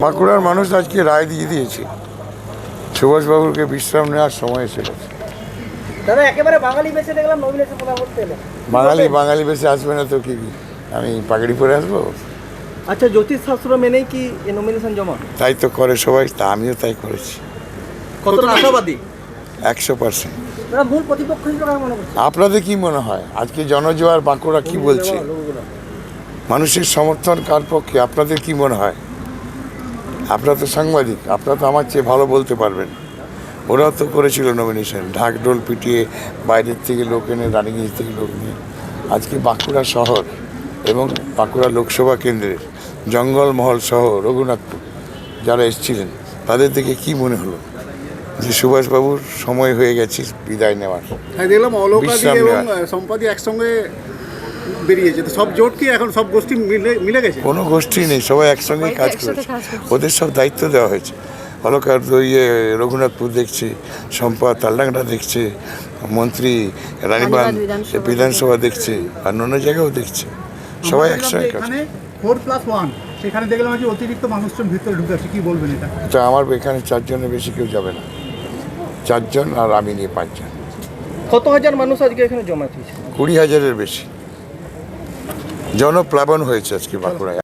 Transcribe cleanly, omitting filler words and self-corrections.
বাঁকুড়ার মানুষ আজকে রায় দিয়ে দিয়েছে, সুভাষবাবুকে বিশ্রাম নেওয়ার সময় এসে গেছে। দাদা একেবারে বাঙালি বেশে দেখলাম নমিনেশন করতে এলেন। বাঙালি বেশি আসবে না তো কি আমি পাগড়ি পরে আসবো? আচ্ছা, জ্যোতিষ শাস্ত্র মেনেই কি নমিনেশন জমা? তাই তো করে সবাই, তা আমিও তাই করেছি। কতটা আশাবাদী? 100%। মূল প্রতিপক্ষ হিসেবে মনে করছি। আপনাদের কি মনে হয় আজকে জনজোয়ার বাঁকুড়া কি বলছে? মানুষের সমর্থন কার পক্ষে? আপনাদের কি মনে হয়? আপনারা তো সাংবাদিক, আপনারা তো আমার চেয়ে ভালো বলতে পারবেন। ওরাও তো করেছিল নমিনেশন, ঢাকঢোল পিটিয়ে বাইরের থেকে লোক এনে, রানিগঞ্জ থেকে লোক নিয়ে। আজকে বাঁকুড়া শহর এবং বাঁকুড়া লোকসভা কেন্দ্রের জঙ্গলমহল সহ রঘুনাথপুর যারা এসেছিলেন তাদের থেকে কি মনে হলো যে সুভাষবাবুর সময় হয়ে গেছে বিদায় নেওয়ার? দেখলাম অলোকাদি বিশ্রাম এবং নেওয়ার। সম্পাদি একসঙ্গে বেরিয়েছে, তো সব জোট কি এখন সব গোষ্ঠী মিলে গেছে? কোনো গোষ্ঠী নেই, সবাই একসঙ্গেই কাজ করেছে। ওদের সব দায়িত্ব দেওয়া হয়েছে। অলকার রঘুনাথপুর দেখছে, সম্পদ তালডাংরা দেখছে, মন্ত্রী রানীবাঁধ বিধানসভা দেখছে, আর অন্য জায়গাও দেখছে। সবাই একসঙ্গে কাজ। 4+1 সেখানে দেখলাম যে অতিরিক্ত মানুষজন ভিতরে ঢুকেছে, কি বলবেন এটা? এটা আমার এখানে 4 জনের বেশি কেউ যাবে না, 4 জন আর আমি নিয়ে 5 জন। কত হাজার মানুষ আজকে এখানে জমা হয়েছে? 20,000-এর বেশি। জনপ্লাবন হয়েছে আজকে বাঁকুড়ায়।